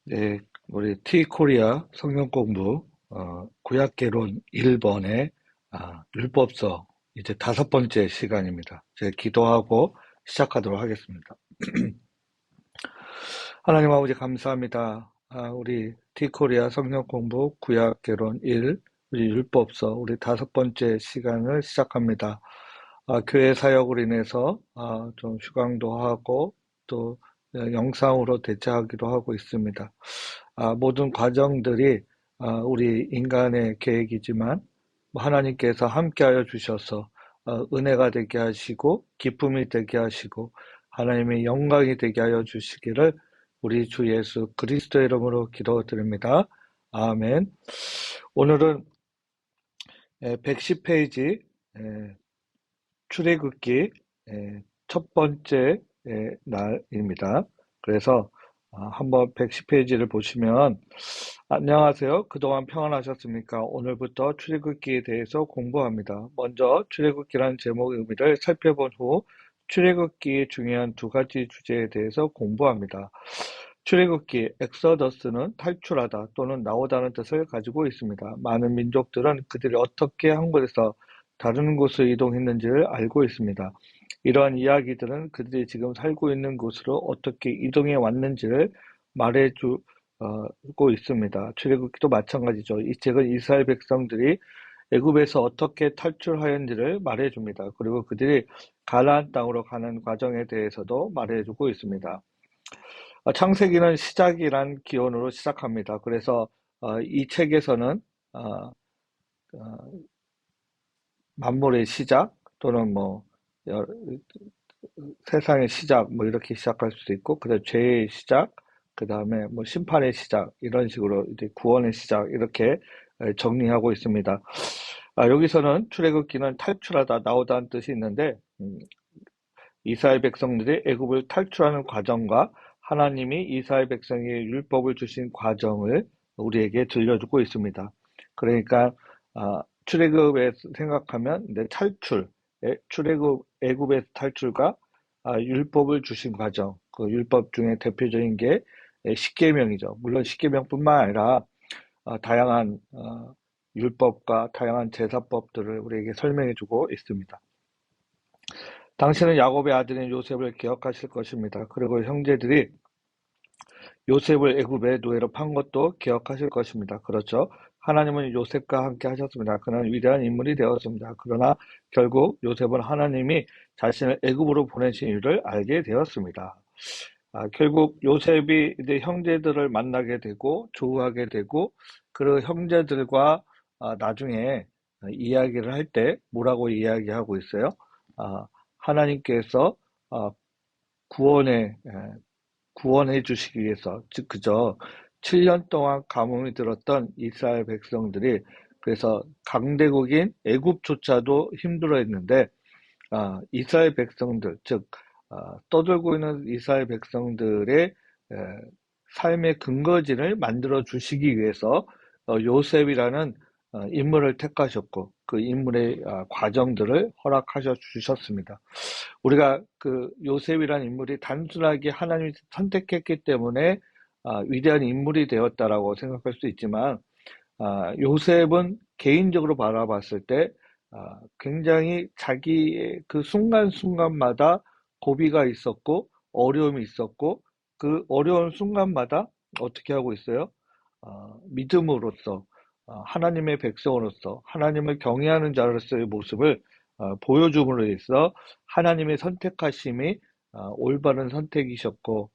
네, 우리 T코리아 성경 공부 구약개론 1번의 율법서 이제 다섯 번째 시간입니다. 제가 기도하고 시작하도록 하겠습니다. 하나님 아버지 감사합니다. 우리 T코리아 성경 공부 구약개론 1 우리 율법서 우리 다섯 번째 시간을 시작합니다. 교회 사역으로 인해서 좀 휴강도 하고 또 영상으로 대체하기도 하고 있습니다. 모든 과정들이 우리 인간의 계획이지만 하나님께서 함께하여 주셔서 은혜가 되게 하시고 기쁨이 되게 하시고 하나님의 영광이 되게 하여 주시기를 우리 주 예수 그리스도의 이름으로 기도드립니다. 아멘. 오늘은 110페이지 출애굽기 첫 번째 날입니다. 그래서 한번 110페이지를 보시면 안녕하세요. 그동안 평안하셨습니까? 오늘부터 출애굽기에 대해서 공부합니다. 먼저 출애굽기라는 제목의 의미를 살펴본 후 출애굽기의 중요한 두 가지 주제에 대해서 공부합니다. 출애굽기 엑서더스는 탈출하다 또는 나오다는 뜻을 가지고 있습니다. 많은 민족들은 그들이 어떻게 한 곳에서 다른 곳으로 이동했는지를 알고 있습니다. 이러한 이야기들은 그들이 지금 살고 있는 곳으로 어떻게 이동해 왔는지를 말해주고 있습니다. 출애굽기도 마찬가지죠. 이 책은 이스라엘 백성들이 애굽에서 어떻게 탈출하였는지를 말해줍니다. 그리고 그들이 가나안 땅으로 가는 과정에 대해서도 말해주고 있습니다. 창세기는 시작이란 기원으로 시작합니다. 그래서 이 책에서는 어, 어, 만물의 시작 또는 뭐 세상의 시작 뭐 이렇게 시작할 수도 있고 그다음에 죄의 시작 그다음에 뭐 심판의 시작 이런 식으로 이제 구원의 시작 이렇게 정리하고 있습니다. 여기서는 출애굽기는 탈출하다 나오다는 뜻이 있는데 이스라엘 백성들이 애굽을 탈출하는 과정과 하나님이 이스라엘 백성에게 율법을 주신 과정을 우리에게 들려주고 있습니다. 그러니까 출애굽에 생각하면 탈출, 출애굽 애굽의 탈출과 율법을 주신 과정, 그 율법 중에 대표적인 게 십계명이죠. 물론 십계명뿐만 아니라 다양한 율법과 다양한 제사법들을 우리에게 설명해주고 있습니다. 당신은 야곱의 아들인 요셉을 기억하실 것입니다. 그리고 형제들이 요셉을 애굽의 노예로 판 것도 기억하실 것입니다. 그렇죠? 하나님은 요셉과 함께 하셨습니다. 그는 위대한 인물이 되었습니다. 그러나 결국 요셉은 하나님이 자신을 애굽으로 보내신 이유를 알게 되었습니다. 결국 요셉이 이제 형제들을 만나게 되고 조우하게 되고 그 형제들과 나중에 이야기를 할 때 뭐라고 이야기하고 있어요? 하나님께서 구원해 구원해 주시기 위해서 즉 그저 7년 동안 가뭄이 들었던 이스라엘 백성들이 그래서 강대국인 애굽조차도 힘들어했는데 이스라엘 백성들 즉 떠들고 있는 이스라엘 백성들의 삶의 근거지를 만들어 주시기 위해서 요셉이라는 인물을 택하셨고 그 인물의 과정들을 허락하셔 주셨습니다. 우리가 그 요셉이라는 인물이 단순하게 하나님이 선택했기 때문에 위대한 인물이 되었다라고 생각할 수 있지만 요셉은 개인적으로 바라봤을 때 굉장히 자기의 그 순간순간마다 고비가 있었고 어려움이 있었고 그 어려운 순간마다 어떻게 하고 있어요? 믿음으로써 하나님의 백성으로서 하나님을 경외하는 자로서의 모습을 보여줌으로 해서 하나님의 선택하심이 올바른 선택이셨고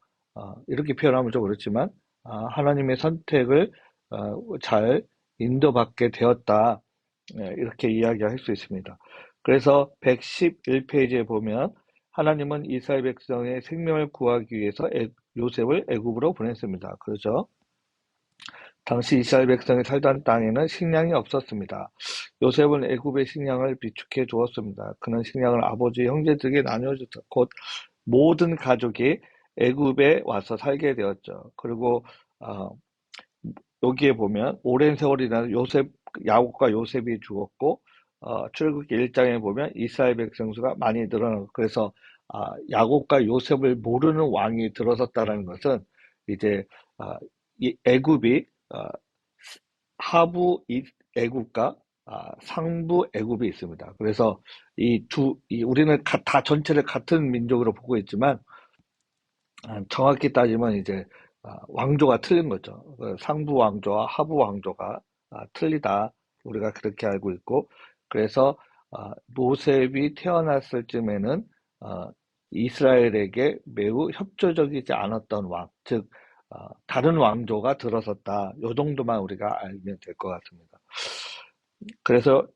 이렇게 표현하면 좀 그렇지만 하나님의 선택을 잘 인도받게 되었다. 이렇게 이야기할 수 있습니다. 그래서 111페이지에 보면 하나님은 이스라엘 백성의 생명을 구하기 위해서 요셉을 애굽으로 보냈습니다. 그렇죠? 당시 이스라엘 백성이 살던 땅에는 식량이 없었습니다. 요셉은 애굽의 식량을 비축해 주었습니다. 그는 식량을 아버지 형제들에게 나눠줬다. 곧 모든 가족이 애굽에 와서 살게 되었죠. 그리고 어, 여기에 보면 오랜 세월이나 야곱과 요셉이 죽었고 출애굽기 1장에 보면 이스라엘 백성 수가 많이 늘어나고 그래서 야곱과 요셉을 모르는 왕이 들어섰다는 것은 이제 이 애굽이 하부 애굽과 상부 애굽이 있습니다. 그래서 우리는 다 전체를 같은 민족으로 보고 있지만 정확히 따지면 이제 왕조가 틀린 거죠. 상부 왕조와 하부 왕조가 틀리다. 우리가 그렇게 알고 있고, 그래서 모세비 태어났을 쯤에는 어, 이스라엘에게 매우 협조적이지 않았던 왕, 즉 다른 왕조가 들어섰다. 요 정도만 우리가 알면 될 것 같습니다. 그래서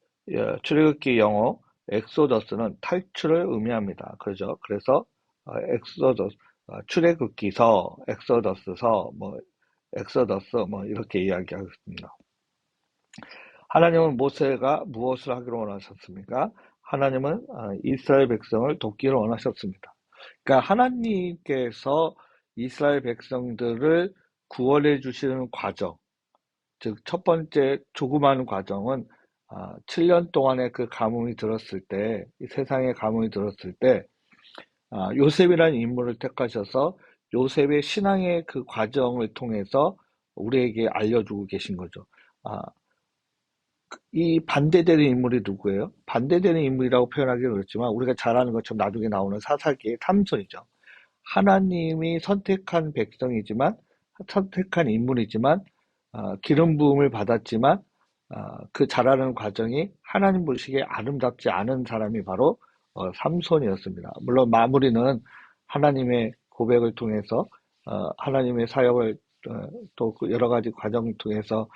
출애굽기 영어 엑소더스는 탈출을 의미합니다. 그렇죠? 그래서 엑소더스, 출애굽기서, 엑소더스서, 뭐 엑소더스 뭐 이렇게 이야기하고 있습니다. 하나님은 모세가 무엇을 하기를 원하셨습니까? 하나님은 이스라엘 백성을 돕기를 원하셨습니다. 그러니까 하나님께서 이스라엘 백성들을 구원해 주시는 과정, 즉 첫 번째 조그마한 과정은 7년 동안의 그 가뭄이 들었을 때, 이 세상에 가뭄이 들었을 때 요셉이라는 인물을 택하셔서 요셉의 신앙의 그 과정을 통해서 우리에게 알려주고 계신 거죠. 이 반대되는 인물이 누구예요? 반대되는 인물이라고 표현하기는 그렇지만 우리가 잘 아는 것처럼 나중에 나오는 사사기의 삼손이죠. 하나님이 선택한 백성이지만, 선택한 인물이지만 기름 부음을 받았지만 그 자라는 과정이 하나님 보시기에 아름답지 않은 사람이 바로 삼손이었습니다. 물론 마무리는 하나님의 고백을 통해서 하나님의 사역을 또 여러 가지 과정을 통해서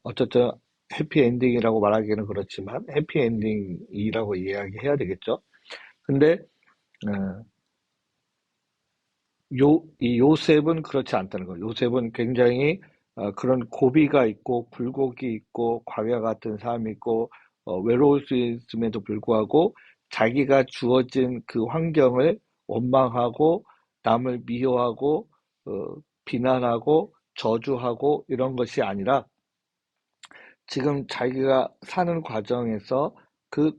어쨌든 해피엔딩이라고 말하기는 그렇지만 해피엔딩이라고 이야기해야 되겠죠. 근데 이 요셉은 그렇지 않다는 거예요. 요셉은 굉장히 그런 고비가 있고 굴곡이 있고 과외와 같은 삶이 있고 외로울 수 있음에도 불구하고 자기가 주어진 그 환경을 원망하고 남을 미워하고 비난하고 저주하고 이런 것이 아니라 지금 자기가 사는 과정에서 그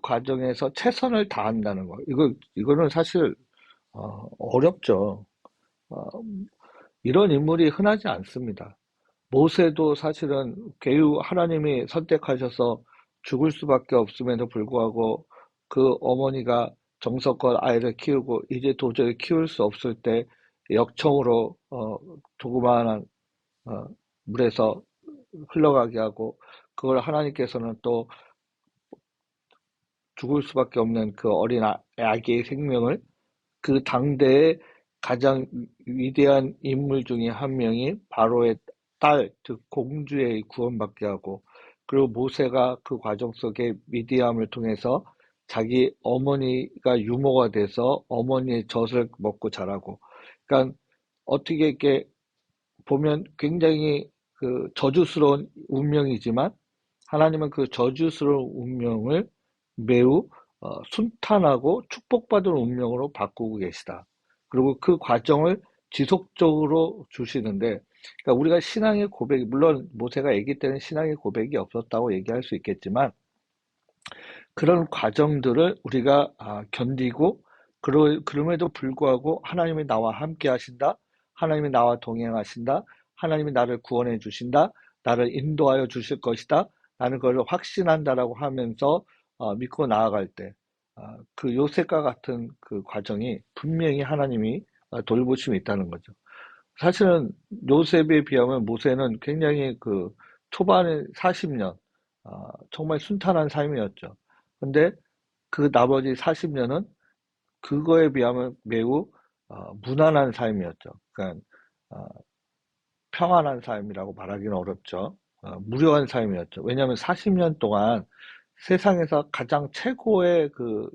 과정에서 최선을 다한다는 거. 이거는 사실 어렵죠. 어, 이런 인물이 흔하지 않습니다. 모세도 사실은 개유 하나님이 선택하셔서 죽을 수밖에 없음에도 불구하고 그 어머니가 정성껏 아이를 키우고 이제 도저히 키울 수 없을 때 역청으로 조그마한 어, 물에서 흘러가게 하고 그걸 하나님께서는 또 죽을 수밖에 없는 그 어린 아기의 생명을 그 당대의 가장 위대한 인물 중에 한 명인 바로의 딸, 즉 공주의 구원받게 하고, 그리고 모세가 그 과정 속에 미디암을 통해서 자기 어머니가 유모가 돼서 어머니의 젖을 먹고 자라고, 그러니까 어떻게 이렇게 보면 굉장히 그 저주스러운 운명이지만 하나님은 그 저주스러운 운명을 매우 순탄하고 축복받은 운명으로 바꾸고 계시다. 그리고 그 과정을 지속적으로 주시는데, 그러니까 우리가 신앙의 고백이, 물론 모세가 아기 때는 신앙의 고백이 없었다고 얘기할 수 있겠지만, 그런 과정들을 우리가 견디고, 그럼에도 불구하고 하나님이 나와 함께 하신다, 하나님이 나와 동행하신다, 하나님이 나를 구원해 주신다, 나를 인도하여 주실 것이다, 라는 걸 확신한다라고 하면서 믿고 나아갈 때, 그 요셉과 같은 그 과정이 분명히 하나님이 돌보심이 있다는 거죠. 사실은 요셉에 비하면 모세는 굉장히 그 초반에 40년, 정말 순탄한 삶이었죠. 근데 그 나머지 40년은 그거에 비하면 매우 무난한 삶이었죠. 그러니까 어, 평안한 삶이라고 말하기는 어렵죠. 무료한 삶이었죠. 왜냐하면 40년 동안 세상에서 가장 최고의 그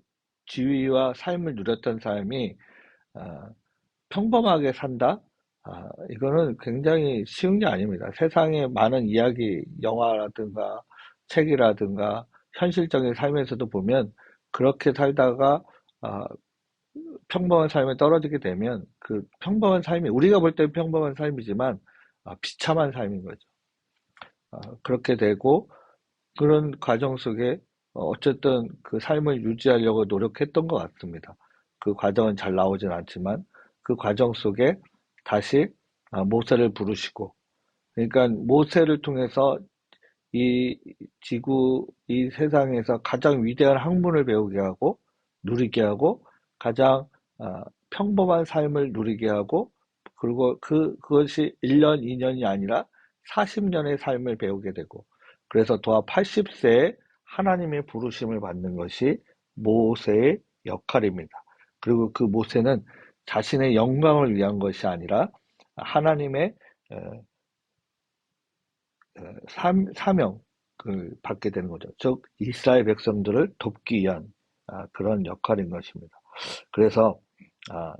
지위와 삶을 누렸던 삶이 어, 평범하게 산다? 이거는 굉장히 쉬운 게 아닙니다. 세상에 많은 이야기, 영화라든가 책이라든가 현실적인 삶에서도 보면 그렇게 살다가 아, 평범한 삶에 떨어지게 되면 그 평범한 삶이 우리가 볼 때는 평범한 삶이지만 비참한 삶인 거죠. 그렇게 되고 그런 과정 속에 어쨌든 그 삶을 유지하려고 노력했던 것 같습니다. 그 과정은 잘 나오진 않지만 그 과정 속에 다시 모세를 부르시고, 그러니까 모세를 통해서 이 지구, 이 세상에서 가장 위대한 학문을 배우게 하고, 누리게 하고, 가장 평범한 삶을 누리게 하고, 그리고 그것이 1년, 2년이 아니라 40년의 삶을 배우게 되고, 그래서 도합 80세에 하나님의 부르심을 받는 것이 모세의 역할입니다. 그리고 그 모세는 자신의 영광을 위한 것이 아니라 하나님의 어, 사명을 받게 되는 거죠. 즉, 이스라엘 백성들을 돕기 위한 그런 역할인 것입니다. 그래서 아,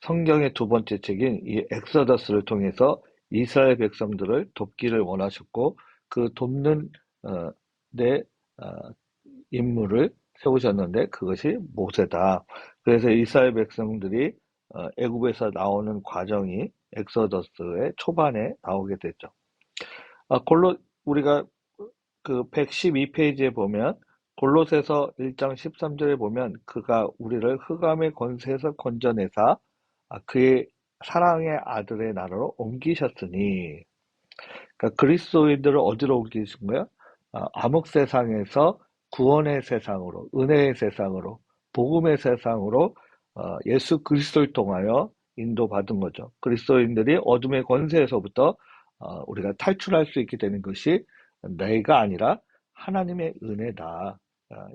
성경의 두 번째 책인 이 엑소더스를 통해서 이스라엘 백성들을 돕기를 원하셨고 그 돕는 내 인물을 세우셨는데 그것이 모세다. 그래서 이스라엘 백성들이 애굽에서 나오는 과정이 엑소더스의 초반에 나오게 되죠. 우리가 그 112페이지에 보면 골로새서 1장 13절에 보면 그가 우리를 흑암의 권세에서 건져내사 그의 사랑의 아들의 나라로 옮기셨으니, 그러니까 그리스도인들을 어디로 옮기신 거야? 암흑 세상에서 구원의 세상으로, 은혜의 세상으로, 복음의 세상으로 예수 그리스도를 통하여 인도받은 거죠. 그리스도인들이 어둠의 권세에서부터 우리가 탈출할 수 있게 되는 것이 내가 아니라 하나님의 은혜다.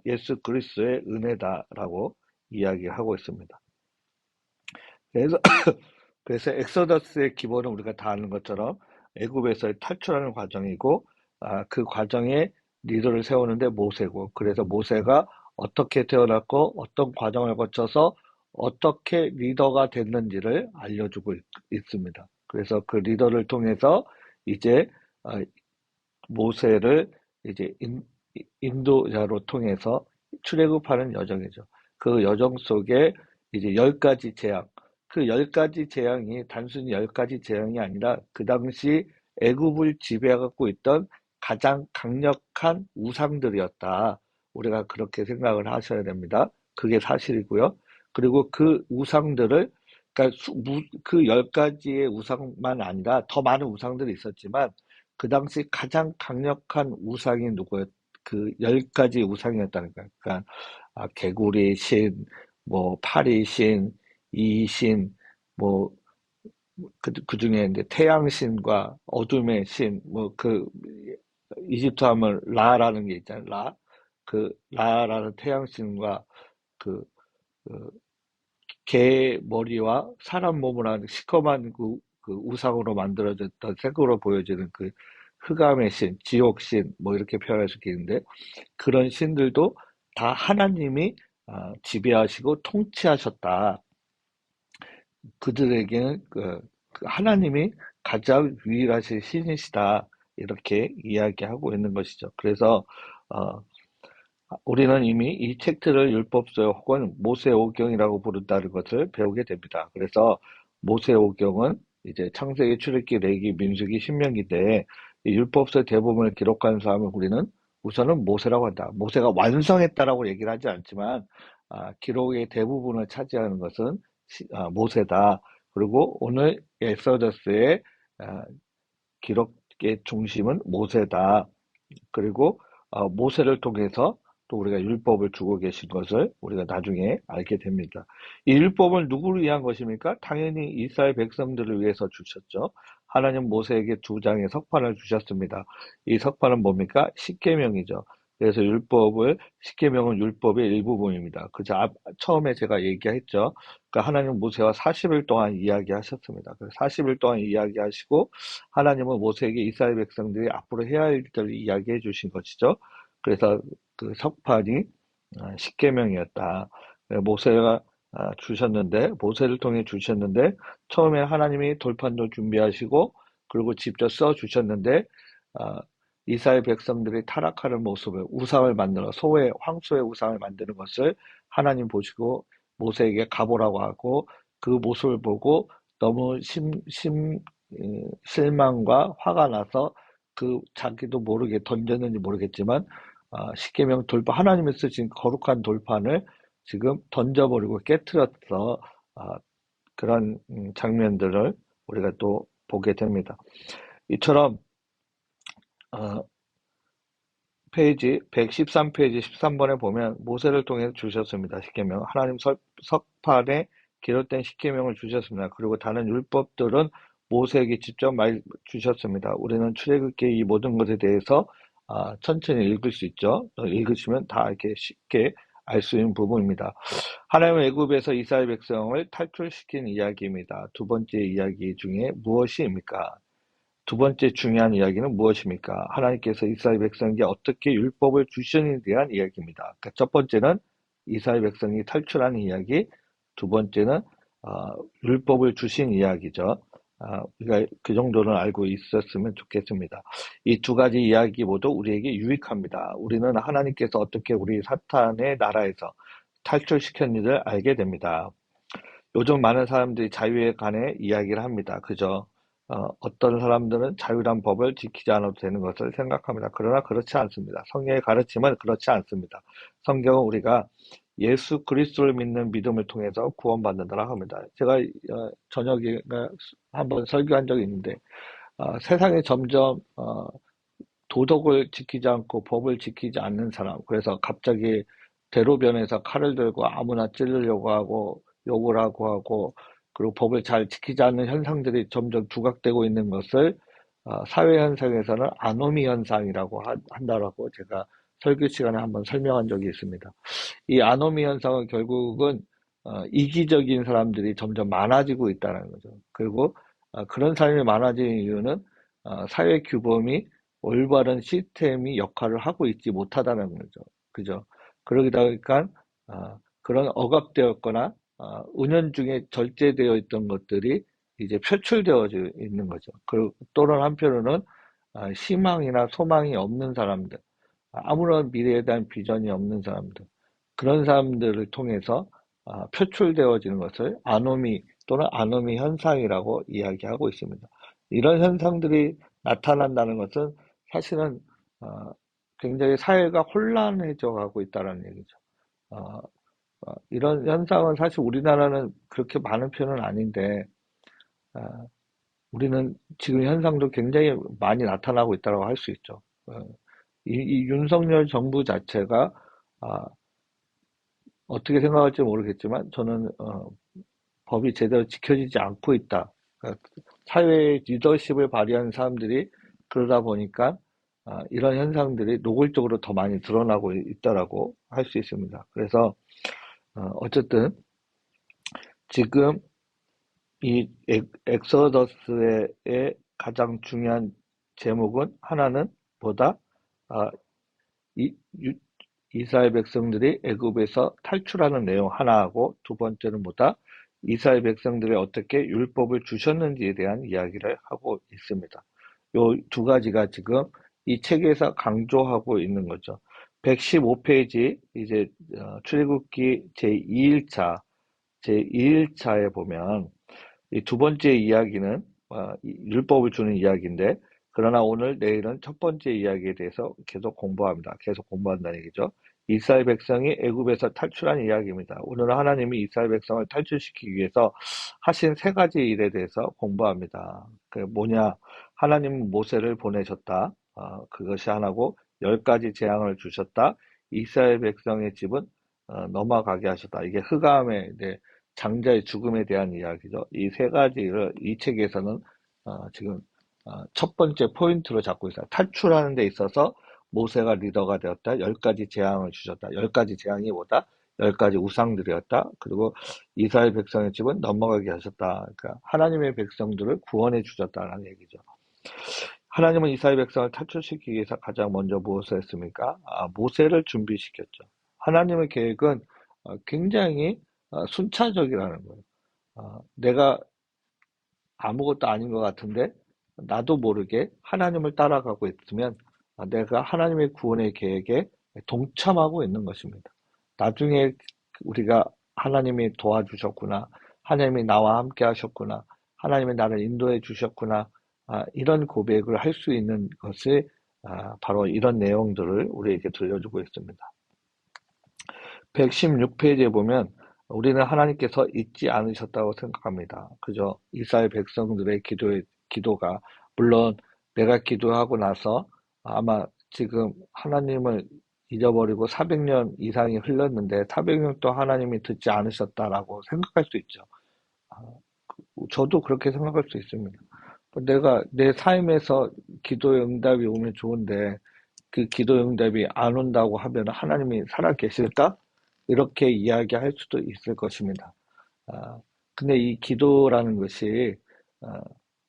예수 그리스도의 은혜다라고 이야기하고 있습니다. 그래서 그래서 엑소더스의 기본은 우리가 다 아는 것처럼 애굽에서 탈출하는 과정이고 그 과정에 리더를 세우는데 모세고, 그래서 모세가 어떻게 태어났고 어떤 과정을 거쳐서 어떻게 리더가 됐는지를 알려주고 있습니다. 그래서 그 리더를 통해서 이제 모세를 이제 인도자로 통해서 출애굽하는 여정이죠. 그 여정 속에 이제 10가지 재앙, 그 10가지 재앙이 단순히 10가지 재앙이 아니라 그 당시 애굽을 지배하고 있던 가장 강력한 우상들이었다. 우리가 그렇게 생각을 하셔야 됩니다. 그게 사실이고요. 그리고 그 우상들을, 그러니까 그 10가지의 우상만 아니라 더 많은 우상들이 있었지만 그 당시 가장 강력한 우상이 누구였? 그 10가지 우상이었다는 거예요. 그러니까 개구리 신, 뭐 파리 신, 이 신, 뭐 그 중에 이제 태양 신과 어둠의 신, 뭐 그 이집트 하면 라라는 게 있잖아요. 라. 그 라라는 태양 신과 그, 그 개 머리와 사람 몸을 한 시커먼 그 우상으로 만들어졌던 색으로 보여지는 그 흑암의 신, 지옥 신, 뭐 이렇게 표현할 수 있겠는데 그런 신들도 다 하나님이 지배하시고 통치하셨다. 그들에게는 그 하나님이 가장 유일하신 신이시다. 이렇게 이야기하고 있는 것이죠. 그래서 어, 우리는 이미 이 책들을 율법서 혹은 모세오경이라고 부른다는 것을 배우게 됩니다. 그래서 모세오경은 이제 창세기, 출애굽기, 레위기, 민수기, 신명기인데 이 율법서 대부분을 기록한 사람을 우리는 우선은 모세라고 한다. 모세가 완성했다라고 얘기를 하지 않지만 기록의 대부분을 차지하는 것은 모세다. 그리고 오늘 엑소더스의 기록의 중심은 모세다. 그리고 모세를 통해서 또 우리가 율법을 주고 계신 것을 우리가 나중에 알게 됩니다. 이 율법은 누구를 위한 것입니까? 당연히 이스라엘 백성들을 위해서 주셨죠. 하나님 모세에게 2장의 석판을 주셨습니다. 이 석판은 뭡니까? 십계명이죠. 그래서 십계명은 율법의 일부분입니다. 처음에 제가 얘기했죠. 그러니까 하나님 모세와 40일 동안 이야기하셨습니다. 그래서 40일 동안 이야기하시고 하나님은 모세에게 이스라엘 백성들이 앞으로 해야 할 일들을 이야기해 주신 것이죠. 그래서 그 석판이 십계명이었다. 모세가 모세를 통해 주셨는데 처음에 하나님이 돌판도 준비하시고 그리고 직접 써 주셨는데 이스라엘 백성들이 타락하는 모습을 우상을 만들어 황소의 우상을 만드는 것을 하나님 보시고 모세에게 가보라고 하고 그 모습을 보고 너무 실망과 화가 나서 자기도 모르게 던졌는지 모르겠지만 십계명 돌판 하나님이 쓰신 거룩한 돌판을 지금 던져버리고 깨트렸어. 그런 장면들을 우리가 또 보게 됩니다. 이처럼 페이지 113페이지 13번에 보면 모세를 통해 주셨습니다. 십계명. 하나님 석판에 기록된 십계명을 주셨습니다. 그리고 다른 율법들은 모세에게 직접 주셨습니다. 우리는 출애굽기의 이 모든 것에 대해서 천천히 읽을 수 있죠. 읽으시면 다 이렇게 쉽게 알 수 있는 부분입니다. 하나님은 애굽에서 이스라엘 백성을 탈출시킨 이야기입니다. 두 번째 이야기 중에 무엇입니까? 두 번째 중요한 이야기는 무엇입니까? 하나님께서 이스라엘 백성에게 어떻게 율법을 주시는지에 대한 이야기입니다. 그러니까 첫 번째는 이스라엘 백성이 탈출하는 이야기, 두 번째는 율법을 주신 이야기죠. 우리가 그 정도는 알고 있었으면 좋겠습니다. 이 두 가지 이야기 모두 우리에게 유익합니다. 우리는 하나님께서 어떻게 우리 사탄의 나라에서 탈출시켰는지를 알게 됩니다. 요즘 많은 사람들이 자유에 관해 이야기를 합니다. 그죠? 어떤 사람들은 자유란 법을 지키지 않아도 되는 것을 생각합니다. 그러나 그렇지 않습니다. 성경의 가르침은 그렇지 않습니다. 성경은 우리가 예수 그리스도를 믿는 믿음을 통해서 구원받는다고 합니다. 제가 저녁에 한번 설교한 적이 있는데 세상에 점점 도덕을 지키지 않고 법을 지키지 않는 사람, 그래서 갑자기 대로변에서 칼을 들고 아무나 찌르려고 하고 욕을 하고 그리고 법을 잘 지키지 않는 현상들이 점점 부각되고 있는 것을 사회 현상에서는 아노미 현상이라고 한다라고 제가 설교 시간에 한번 설명한 적이 있습니다. 이 아노미 현상은 결국은 이기적인 사람들이 점점 많아지고 있다는 거죠. 그리고 그런 사람이 많아지는 이유는 사회 규범이 올바른 시스템이 역할을 하고 있지 못하다는 거죠. 그죠? 그러다 보니까 그런 억압되었거나 은연중에 절제되어 있던 것들이 이제 표출되어져 있는 거죠. 그리고 또는 한편으로는 희망이나 소망이 없는 사람들, 아무런 미래에 대한 비전이 없는 사람들, 그런 사람들을 통해서 표출되어지는 것을 아노미 또는 아노미 현상이라고 이야기하고 있습니다. 이런 현상들이 나타난다는 것은 사실은 굉장히 사회가 혼란해져 가고 있다는 얘기죠. 이런 현상은 사실 우리나라는 그렇게 많은 편은 아닌데 우리는 지금 현상도 굉장히 많이 나타나고 있다고 할 수 있죠. 이 윤석열 정부 자체가 어떻게 생각할지 모르겠지만 저는 법이 제대로 지켜지지 않고 있다. 그러니까 사회의 리더십을 발휘하는 사람들이 그러다 보니까 이런 현상들이 노골적으로 더 많이 드러나고 있다라고 할 수 있습니다. 그래서 어쨌든 지금 이 엑소더스의 가장 중요한 제목은 하나는 뭐다? 이스라엘 백성들이 애굽에서 탈출하는 내용 하나하고 두 번째는 뭐다? 이스라엘 백성들이 어떻게 율법을 주셨는지에 대한 이야기를 하고 있습니다. 요 두 가지가 지금 이 책에서 강조하고 있는 거죠. 115페이지 이제 출애굽기 제2일차에 보면 이 두 번째 이야기는 율법을 주는 이야기인데 그러나 오늘 내일은 첫 번째 이야기에 대해서 계속 공부합니다. 계속 공부한다는 얘기죠. 이스라엘 백성이 애굽에서 탈출한 이야기입니다. 오늘은 하나님이 이스라엘 백성을 탈출시키기 위해서 하신 세 가지 일에 대해서 공부합니다. 그 뭐냐? 하나님은 모세를 보내셨다. 그것이 하나고 10가지 재앙을 주셨다. 이스라엘 백성의 집은 넘어가게 하셨다. 이게 흑암의 장자의 죽음에 대한 이야기죠. 이 세 가지를 이 책에서는 지금 첫 번째 포인트로 잡고 있어요. 탈출하는 데 있어서 모세가 리더가 되었다. 10가지 재앙을 주셨다. 10가지 재앙이 뭐다? 10가지 우상들이었다. 그리고 이스라엘 백성의 집은 넘어가게 하셨다. 그러니까 하나님의 백성들을 구원해 주셨다는 얘기죠. 하나님은 이스라엘 백성을 탈출시키기 위해서 가장 먼저 무엇을 했습니까? 모세를 준비시켰죠. 하나님의 계획은 굉장히 순차적이라는 거예요. 내가 아무것도 아닌 것 같은데 나도 모르게 하나님을 따라가고 있으면 내가 하나님의 구원의 계획에 동참하고 있는 것입니다. 나중에 우리가 하나님이 도와주셨구나, 하나님이 나와 함께 하셨구나, 하나님이 나를 인도해 주셨구나, 이런 고백을 할 수 있는 것이 바로 이런 내용들을 우리에게 들려주고 있습니다. 116페이지에 보면 우리는 하나님께서 잊지 않으셨다고 생각합니다. 그저 이스라엘 백성들의 기도에 기도가. 물론 내가 기도하고 나서 아마 지금 하나님을 잊어버리고 400년 이상이 흘렀는데 400년 또 하나님이 듣지 않으셨다라고 생각할 수 있죠. 아, 저도 그렇게 생각할 수 있습니다. 내가 내 삶에서 기도의 응답이 오면 좋은데 그 기도의 응답이 안 온다고 하면 하나님이 살아 계실까? 이렇게 이야기할 수도 있을 것입니다. 아, 근데 이 기도라는 것이 아,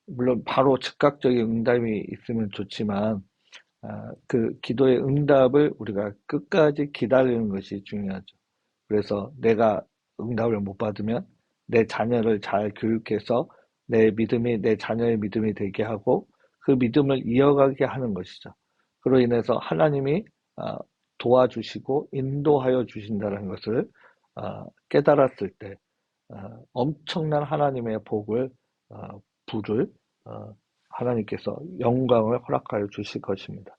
물론 바로 즉각적인 응답이 있으면 좋지만 그 기도의 응답을 우리가 끝까지 기다리는 것이 중요하죠. 그래서 내가 응답을 못 받으면 내 자녀를 잘 교육해서 내 믿음이 내 자녀의 믿음이 되게 하고 그 믿음을 이어가게 하는 것이죠. 그로 인해서 하나님이 아, 도와주시고 인도하여 주신다는 것을 깨달았을 때 엄청난 하나님의 복을 부를 하나님께서 영광을 허락하여 주실 것입니다.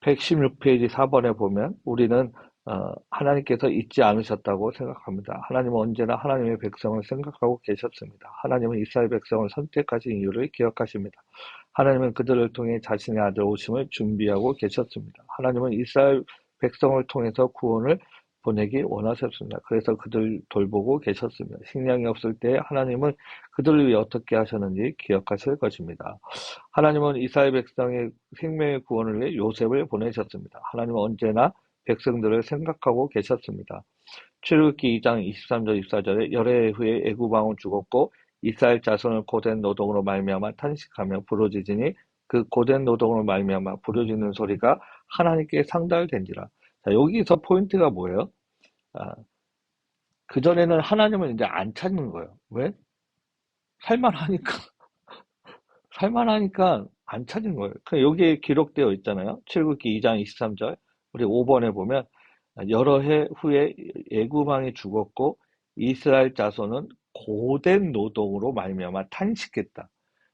116페이지 4번에 보면 우리는 하나님께서 잊지 않으셨다고 생각합니다. 하나님은 언제나 하나님의 백성을 생각하고 계셨습니다. 하나님은 이스라엘 백성을 선택하신 이유를 기억하십니다. 하나님은 그들을 통해 자신의 아들 오심을 준비하고 계셨습니다. 하나님은 이스라엘 백성을 통해서 구원을 보내기 원하셨습니다. 그래서 그들 돌보고 계셨습니다. 식량이 없을 때 하나님은 그들을 위해 어떻게 하셨는지 기억하실 것입니다. 하나님은 이스라엘 백성의 생명의 구원을 위해 요셉을 보내셨습니다. 하나님은 언제나 백성들을 생각하고 계셨습니다. 출애굽기 2장 23절 24절에 열해 후에 애굽 왕은 죽었고 이스라엘 자손을 고된 노동으로 말미암아 탄식하며 부르짖으니 그 고된 노동으로 말미암아 부르짖는 소리가 하나님께 상달된지라. 자, 여기서 포인트가 뭐예요? 그전에는 하나님을 이제 안 찾는 거예요. 왜? 살만하니까. 살만하니까 안 찾은 거예요. 여기에 기록되어 있잖아요. 출애굽기 2장 23절. 우리 5번에 보면 여러 해 후에 애굽 왕이 죽었고 이스라엘 자손은 고된 노동으로 말미암아 탄식했다.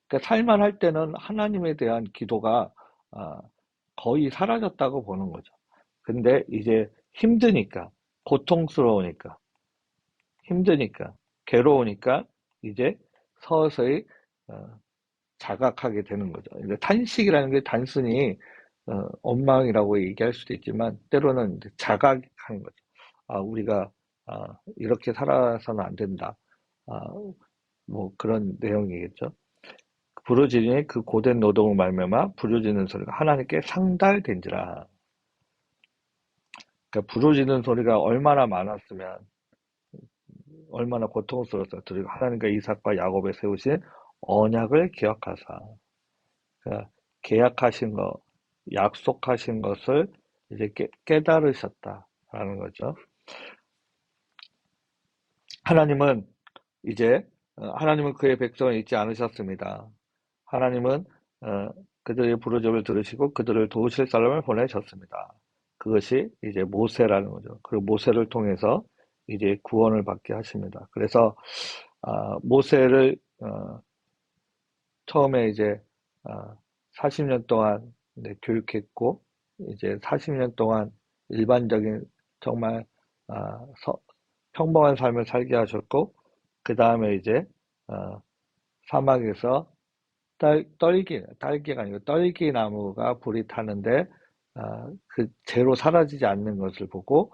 그러니까 살만할 때는 하나님에 대한 기도가 아, 거의 사라졌다고 보는 거죠. 근데 이제 힘드니까, 고통스러우니까, 힘드니까, 괴로우니까 이제 서서히 어, 자각하게 되는 거죠. 근데 탄식이라는 게 단순히 원망이라고 얘기할 수도 있지만 때로는 이제 자각하는 거죠. 우리가 이렇게 살아서는 안 된다. 아, 뭐 그런 내용이겠죠. 부르짖으니 그 고된 노동을 말미암아 부르짖는 소리가 하나님께 상달된지라. 그러니까 부르짖는 소리가 얼마나 많았으면 얼마나 고통스러웠어요. 그리고 하나님과 이삭과 야곱에 세우신 언약을 기억하사. 그러니까 계약하신 거, 약속하신 것을 이제 깨달으셨다라는 거죠. 하나님은 이제 하나님은 그의 백성을 잊지 않으셨습니다. 하나님은 그들의 부르짖음을 들으시고 그들을 도우실 사람을 보내셨습니다. 그것이 이제 모세라는 거죠. 그리고 모세를 통해서 이제 구원을 받게 하십니다. 그래서 모세를 처음에 이제 40년 동안 교육했고 이제 40년 동안 일반적인 정말 평범한 삶을 살게 하셨고 그 다음에 이제 사막에서 딸기가 아니고 떨기 나무가 불이 타는데 그 재로 사라지지 않는 것을 보고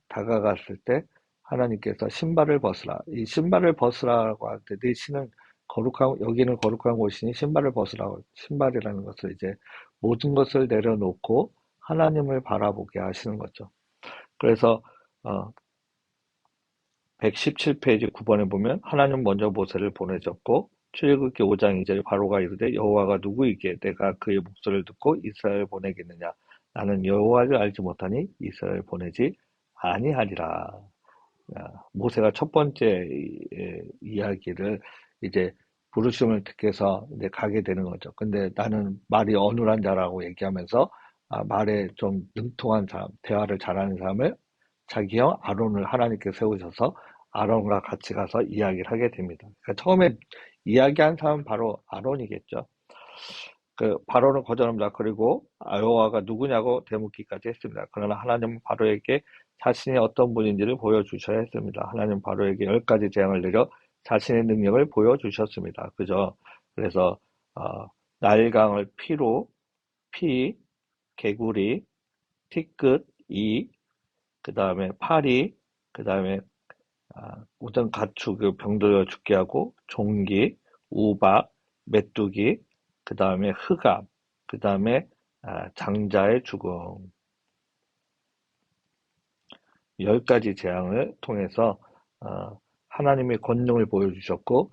다가갔을 때 하나님께서 신발을 벗으라. 이 신발을 벗으라고 할 때 네 신은 거룩한 여기는 거룩한 곳이니 신발을 벗으라고. 신발이라는 것을 이제 모든 것을 내려놓고 하나님을 바라보게 하시는 거죠. 그래서 117페이지 9번에 보면 하나님 먼저 모세를 보내셨고 출애굽기 5장 2절에 바로가 이르되 여호와가 누구이기에 내가 그의 목소리를 듣고 이스라엘을 보내겠느냐 나는 여호와를 알지 못하니 이스라엘을 보내지 아니하리라. 모세가 첫 번째 이야기를 이제 부르심을 듣게 해서 이제 가게 되는 거죠. 근데 나는 말이 어눌한 자라고 얘기하면서 말에 좀 능통한 사람, 대화를 잘하는 사람을 자기 형 아론을 하나님께 세우셔서 아론과 같이 가서 이야기를 하게 됩니다. 그러니까 처음에 이야기한 사람은 바로 아론이겠죠. 그 바로는 거절합니다. 그리고 여호와가 누구냐고 되묻기까지 했습니다. 그러나 하나님은 바로에게 자신이 어떤 분인지를 보여주셔야 했습니다. 하나님 바로에게 10가지 재앙을 내려 자신의 능력을 보여주셨습니다. 그죠? 그래서 나일강을 피로, 피, 개구리, 티끝, 이, 그 다음에 파리, 그 다음에 우선 가축을 병들어 죽게 하고, 종기, 우박, 메뚜기, 그 다음에 흑암, 그 다음에 장자의 죽음. 10가지 재앙을 통해서 하나님의 권능을 보여주셨고,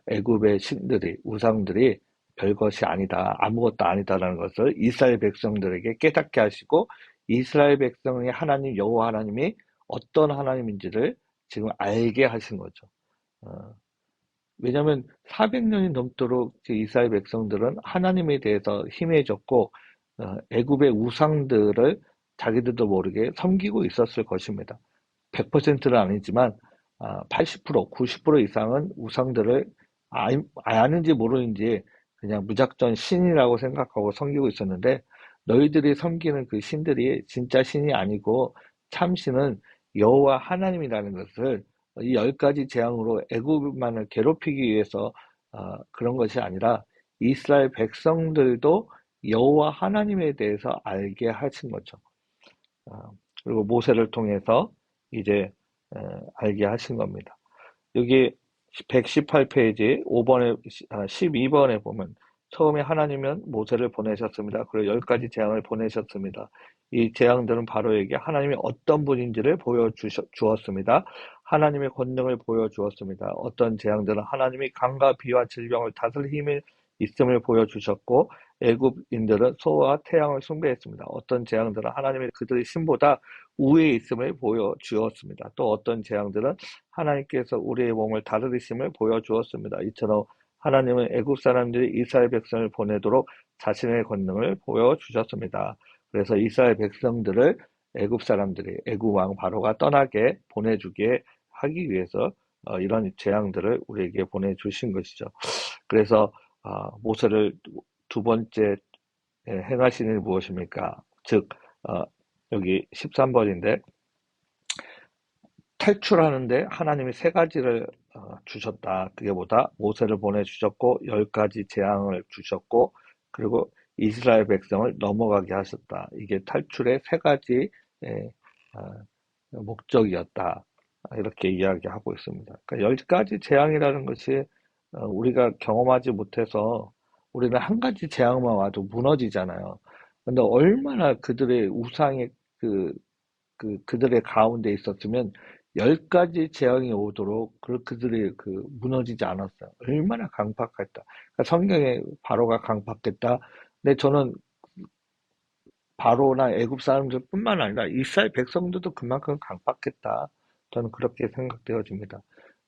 애굽의 신들이, 우상들이 별것이 아니다, 아무것도 아니다라는 것을 이스라엘 백성들에게 깨닫게 하시고, 이스라엘 백성의 하나님 여호와 하나님이 어떤 하나님인지를 지금 알게 하신 거죠. 왜냐하면 400년이 넘도록 이스라엘 백성들은 하나님에 대해서 희미해졌고, 애굽의 우상들을 자기들도 모르게 섬기고 있었을 것입니다. 100%는 아니지만 80%, 90% 이상은 우상들을 아는지 모르는지 그냥 무작정 신이라고 생각하고 섬기고 있었는데, 너희들이 섬기는 그 신들이 진짜 신이 아니고 참신은 여호와 하나님이라는 것을 이 10가지 재앙으로 애굽만을 괴롭히기 위해서 그런 것이 아니라 이스라엘 백성들도 여호와 하나님에 대해서 알게 하신 거죠. 그리고 모세를 통해서 이제 알게 하신 겁니다. 여기 118페이지 5번에 12번에 보면 처음에 하나님은 모세를 보내셨습니다. 그리고 10가지 재앙을 보내셨습니다. 이 재앙들은 바로에게 하나님이 어떤 분인지를 보여주었습니다. 하나님의 권능을 보여주었습니다. 어떤 재앙들은 하나님이 강과 비와 질병을 다스릴 힘이 있음을 보여주셨고, 애굽인들은 소와 태양을 숭배했습니다. 어떤 재앙들은 하나님이 그들의 신보다 우위에 있음을 보여주었습니다. 또 어떤 재앙들은 하나님께서 우리의 몸을 다스리심을 보여주었습니다. 이처럼 하나님은 애굽 사람들이 이스라엘 백성을 보내도록 자신의 권능을 보여주셨습니다. 그래서 이스라엘 백성들을 애굽 사람들이, 애굽 왕 바로가 떠나게 보내주게 하기 위해서 이런 재앙들을 우리에게 보내주신 것이죠. 그래서 모세를 두 번째 행하신 일이 무엇입니까? 즉 여기 13번인데, 탈출하는데 하나님이 3가지를 주셨다. 그게 뭐다? 모세를 보내주셨고 10가지 재앙을 주셨고, 그리고 이스라엘 백성을 넘어가게 하셨다. 이게 탈출의 3가지 목적이었다. 이렇게 이야기하고 있습니다. 그러니까 10가지 재앙이라는 것이 우리가 경험하지 못해서 우리는 한 가지 재앙만 와도 무너지잖아요. 근데 얼마나 그들의 우상의 그들의 가운데 있었으면 10가지 재앙이 오도록 그들이 무너지지 않았어요. 얼마나 강팍했다. 그러니까 성경에 바로가 강팍했다. 근데 저는 바로나 애굽 사람들뿐만 아니라 이스라엘 백성들도 그만큼 강팍했다. 저는 그렇게 생각되어집니다.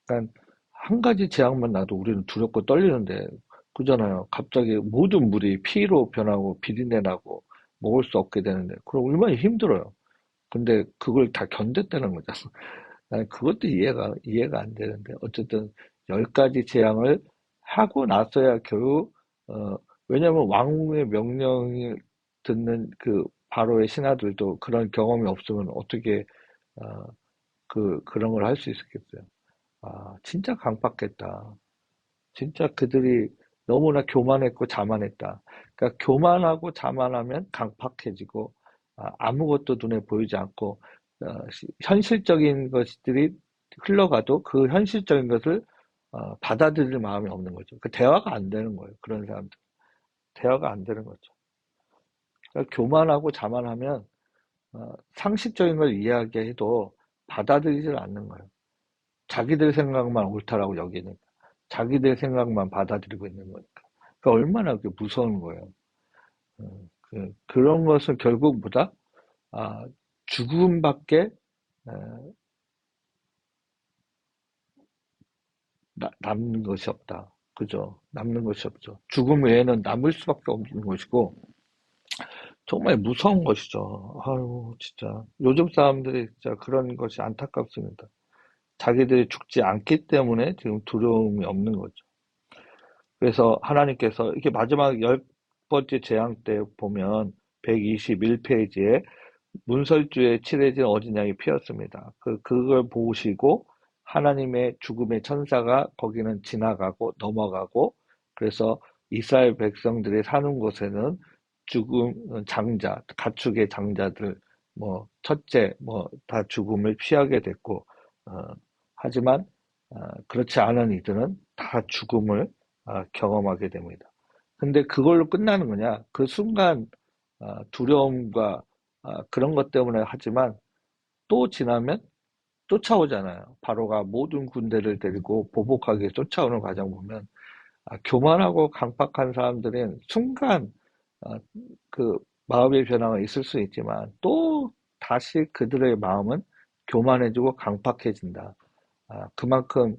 그러니까 한 가지 재앙만 나도 우리는 두렵고 떨리는데, 그잖아요. 갑자기 모든 물이 피로 변하고 비린내 나고 먹을 수 없게 되는데, 그럼 얼마나 힘들어요. 근데 그걸 다 견뎠다는 거잖아. 난 그것도 이해가 안 되는데, 어쨌든 10가지 재앙을 하고 나서야 겨우, 왜냐면 왕의 명령을 듣는 바로의 신하들도 그런 경험이 없으면 어떻게, 어, 그런 걸 할 수 있었겠어요. 진짜 강팍했다. 진짜 그들이 너무나 교만했고 자만했다. 그러니까 교만하고 자만하면 강팍해지고, 아무것도 눈에 보이지 않고, 현실적인 것들이 흘러가도 그 현실적인 것을 받아들일 마음이 없는 거죠. 그 대화가 안 되는 거예요. 그런 사람들. 대화가 안 되는 거죠. 그러니까 교만하고 자만하면 상식적인 걸 이야기해도 받아들이질 않는 거예요. 자기들 생각만 옳다라고 여기니까. 자기들 생각만 받아들이고 있는 거니까. 그 얼마나 무서운 거예요. 그런 것은 결국 뭐다? 죽음밖에 남는 것이 없다. 그죠? 남는 것이 없죠. 죽음 외에는 남을 수밖에 없는 것이고, 정말 무서운 것이죠. 아유, 진짜. 요즘 사람들이 진짜 그런 것이 안타깝습니다. 자기들이 죽지 않기 때문에 지금 두려움이 없는 거죠. 그래서 하나님께서 이렇게 마지막 10번째 재앙 때 보면 121페이지에 문설주에 칠해진 어린 양이 피었습니다. 그걸 보시고 하나님의 죽음의 천사가 거기는 지나가고 넘어가고, 그래서 이스라엘 백성들이 사는 곳에는 죽음 장자, 가축의 장자들, 뭐 첫째, 뭐 다 죽음을 피하게 됐고, 어, 하지만 그렇지 않은 이들은 다 죽음을 경험하게 됩니다. 근데 그걸로 끝나는 거냐? 그 순간 두려움과 그런 것 때문에 하지만 또 지나면 쫓아오잖아요. 바로가 모든 군대를 데리고 보복하게 쫓아오는 과정 보면 교만하고 강팍한 사람들은 순간 어, 그 마음의 변화가 있을 수 있지만 또 다시 그들의 마음은 교만해지고 강팍해진다. 그만큼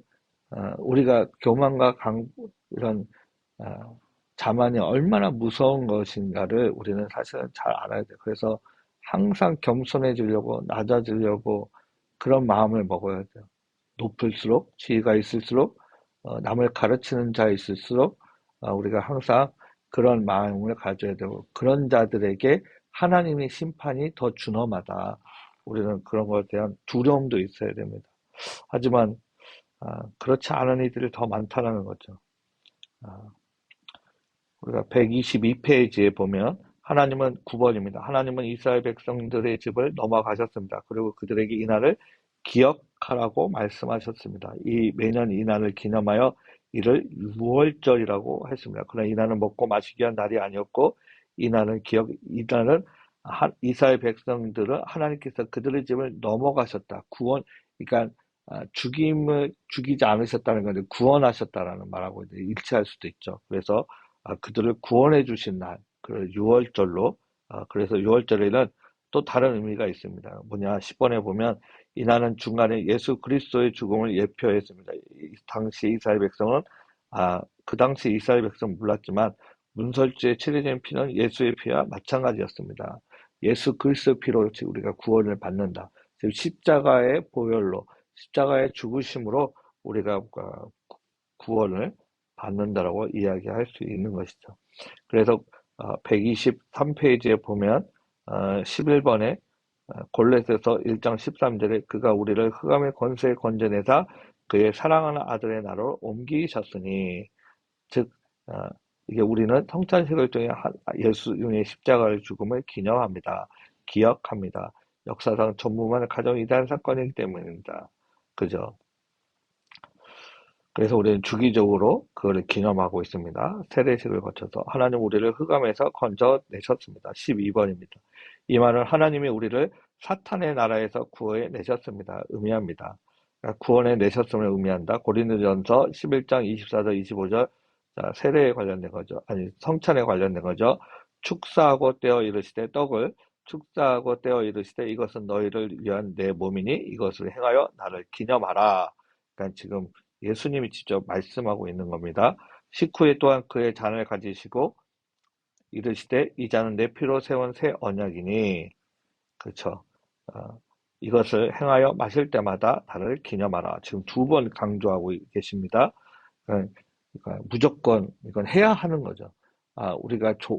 우리가 교만과 이런 아, 자만이 얼마나 무서운 것인가를 우리는 사실은 잘 알아야 돼요. 그래서 항상 겸손해지려고, 낮아지려고 그런 마음을 먹어야 돼요. 높을수록, 지위가 있을수록, 남을 가르치는 자 있을수록, 우리가 항상 그런 마음을 가져야 되고, 그런 자들에게 하나님의 심판이 더 준엄하다. 우리는 그런 것에 대한 두려움도 있어야 됩니다. 하지만, 그렇지 않은 이들이 더 많다는 거죠. 아, 우리가 122페이지에 보면 하나님은 9번입니다. 하나님은 이스라엘 백성들의 집을 넘어가셨습니다. 그리고 그들에게 이 날을 기억하라고 말씀하셨습니다. 이 매년 이 날을 기념하여 이를 유월절이라고 했습니다. 그러나 이 날은 먹고 마시기 위한 날이 아니었고 이 날은 이스라엘 백성들은 하나님께서 그들의 집을 넘어가셨다. 그러니까 죽이지 않으셨다는 건데 구원하셨다라는 말하고 일치할 수도 있죠. 그래서 그들을 구원해 주신 날, 그 유월절로, 그래서 유월절에는 또 다른 의미가 있습니다. 뭐냐, 10번에 보면 이날은 중간에 예수 그리스도의 죽음을 예표했습니다. 당시 이스라엘 백성은, 그 당시 이스라엘 백성은 몰랐지만 문설주에 칠해진 피는 예수의 피와 마찬가지였습니다. 예수 그리스도의 피로 우리가 구원을 받는다. 즉 십자가의 보혈로, 십자가의 죽으심으로 우리가 구원을 받는다라고 이야기할 수 있는 것이죠. 그래서 123페이지에 보면 11번에 골렛에서 1장 13절에 그가 우리를 흑암의 권세에 건져내사 그의 사랑하는 아들의 나라로 옮기셨으니 즉 이게 우리는 성찬식을 통해 예수님의 십자가의 죽음을 기념합니다. 기억합니다. 역사상 전무만을 가장 위대한 사건이기 때문입니다. 그죠? 그래서 우리는 주기적으로 그거를 기념하고 있습니다. 세례식을 거쳐서 하나님 우리를 흑암에서 건져내셨습니다. 12번입니다. 이 말은 하나님이 우리를 사탄의 나라에서 구해내셨습니다. 의미합니다. 그러니까 구원해 내셨음을 의미한다. 고린도전서 11장 24절 25절 세례에 관련된 거죠. 아니 성찬에 관련된 거죠. 축사하고 떼어 이르시되 떡을 축사하고 떼어 이르시되 이것은 너희를 위한 내 몸이니 이것을 행하여 나를 기념하라. 그러니까 지금 예수님이 직접 말씀하고 있는 겁니다. 식후에 또한 그의 잔을 가지시고 이르시되 이 잔은 내 피로 세운 새 언약이니 그렇죠. 이것을 행하여 마실 때마다 나를 기념하라. 지금 두 번 강조하고 계십니다. 그러니까 무조건 이건 해야 하는 거죠.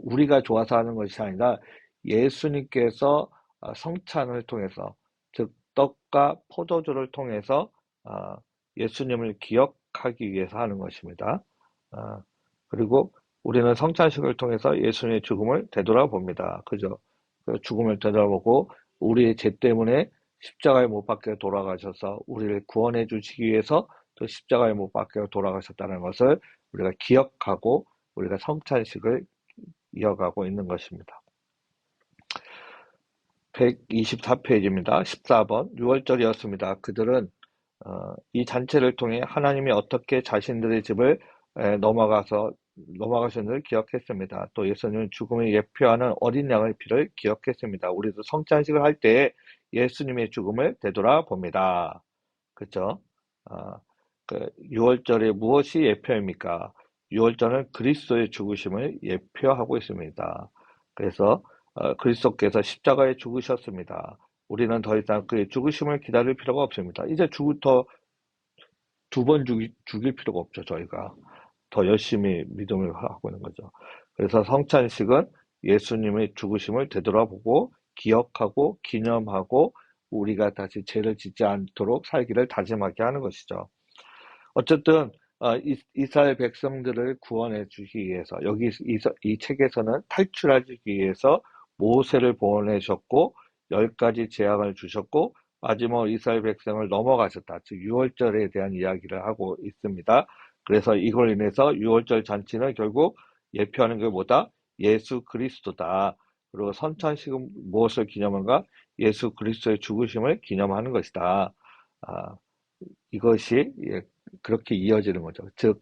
우리가 좋아서 하는 것이 아니라 예수님께서 성찬을 통해서 즉 떡과 포도주를 통해서 예수님을 기억하기 위해서 하는 것입니다. 그리고 우리는 성찬식을 통해서 예수님의 죽음을 되돌아봅니다. 그죠? 그 죽음을 되돌아보고 우리의 죄 때문에 십자가에 못 박혀 돌아가셔서 우리를 구원해 주시기 위해서 또 십자가에 못 박혀 돌아가셨다는 것을 우리가 기억하고 우리가 성찬식을 이어가고 있는 것입니다. 124페이지입니다. 14번 6월절이었습니다. 그들은 이 잔치를 통해 하나님이 어떻게 자신들의 집을 넘어가셨는지를 기억했습니다. 또 예수님은 죽음을 예표하는 어린 양의 피를 기억했습니다. 우리도 성찬식을 할 때 예수님의 죽음을 되돌아봅니다. 그렇죠? 그 6월절에 무엇이 예표입니까? 6월절은 그리스도의 죽으심을 예표하고 있습니다. 그래서 그리스도께서 십자가에 죽으셨습니다. 우리는 더 이상 그의 죽으심을 기다릴 필요가 없습니다. 이제 더 두 번 죽일 필요가 없죠. 저희가 더 열심히 믿음을 하고 있는 거죠. 그래서 성찬식은 예수님의 죽으심을 되돌아보고 기억하고 기념하고 우리가 다시 죄를 짓지 않도록 살기를 다짐하게 하는 것이죠. 어쨌든 이스라엘 백성들을 구원해 주기 위해서 여기 이 책에서는 탈출하기 위해서 모세를 보내셨고 10가지 재앙을 주셨고 마지막으로 이스라엘 백성을 넘어가셨다. 즉 유월절에 대한 이야기를 하고 있습니다. 그래서 이걸 인해서 유월절 잔치는 결국 예표하는 게 뭐다? 예수 그리스도다. 그리고 선찬식은 무엇을 기념한가? 예수 그리스도의 죽으심을 기념하는 것이다. 아, 이것이 그렇게 이어지는 거죠. 즉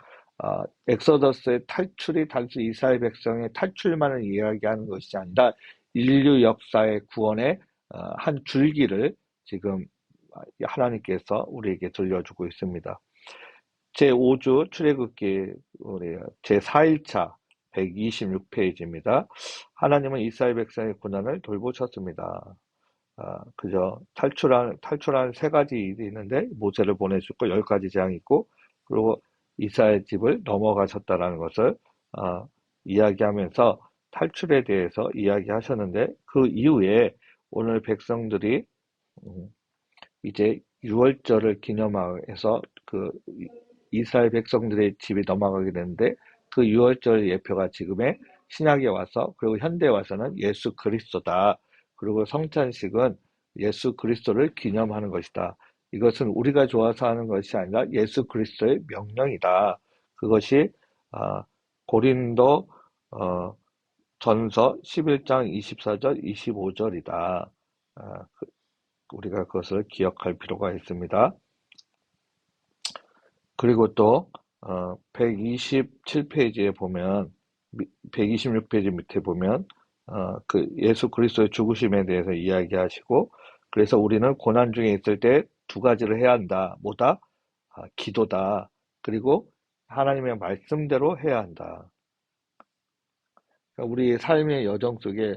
엑소더스의 탈출이 단지 이스라엘 백성의 탈출만을 이야기하는 것이 아니라 인류 역사의 구원의 한 줄기를 지금 하나님께서 우리에게 들려주고 있습니다. 제5주 출애굽기 제4일차 126페이지입니다. 하나님은 이스라엘 백성의 고난을 돌보셨습니다. 그저 탈출한 3가지 일이 있는데 모세를 보내주고 10가지 재앙이 있고 그리고 이스라엘 집을 넘어가셨다라는 것을 이야기하면서 탈출에 대해서 이야기하셨는데 그 이후에 오늘 백성들이 이제 유월절을 기념해서 그 이스라엘 백성들의 집이 넘어가게 되는데 그 유월절 예표가 지금의 신약에 와서 그리고 현대에 와서는 예수 그리스도다. 그리고 성찬식은 예수 그리스도를 기념하는 것이다. 이것은 우리가 좋아서 하는 것이 아니라 예수 그리스도의 명령이다. 그것이 고린도 전서 11장 24절 25절이다. 우리가 그것을 기억할 필요가 있습니다. 그리고 또 127페이지에 보면 126페이지 밑에 보면 그 예수 그리스도의 죽으심에 대해서 이야기하시고 그래서 우리는 고난 중에 있을 때 2가지를 해야 한다. 뭐다? 기도다. 그리고 하나님의 말씀대로 해야 한다. 그러니까 우리의 삶의 여정 속에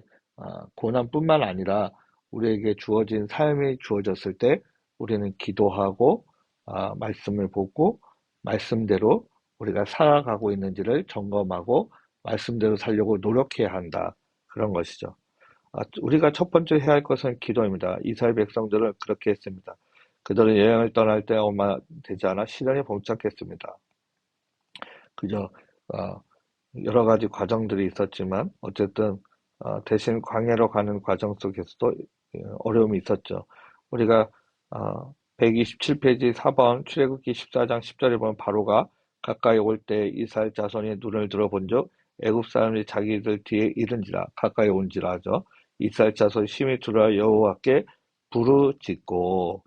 고난뿐만 아니라 우리에게 주어진 삶이 주어졌을 때 우리는 기도하고 말씀을 보고 말씀대로 우리가 살아가고 있는지를 점검하고 말씀대로 살려고 노력해야 한다. 그런 것이죠. 우리가 첫 번째 해야 할 것은 기도입니다. 이스라엘 백성들은 그렇게 했습니다. 그들은 여행을 떠날 때 얼마 되지 않아 시련에 봉착했습니다. 그저 여러 가지 과정들이 있었지만 어쨌든 대신 광야로 가는 과정 속에서도 어려움이 있었죠. 우리가 127페이지 4번 출애굽기 14장 10절에 보면 바로가 가까이 올 때 이스라엘 자손이 눈을 들어본즉 애굽 사람들이 자기들 뒤에 이른지라 가까이 온지라 하죠. 이스라엘 자손이 심히 두려워 여호와께 부르짖고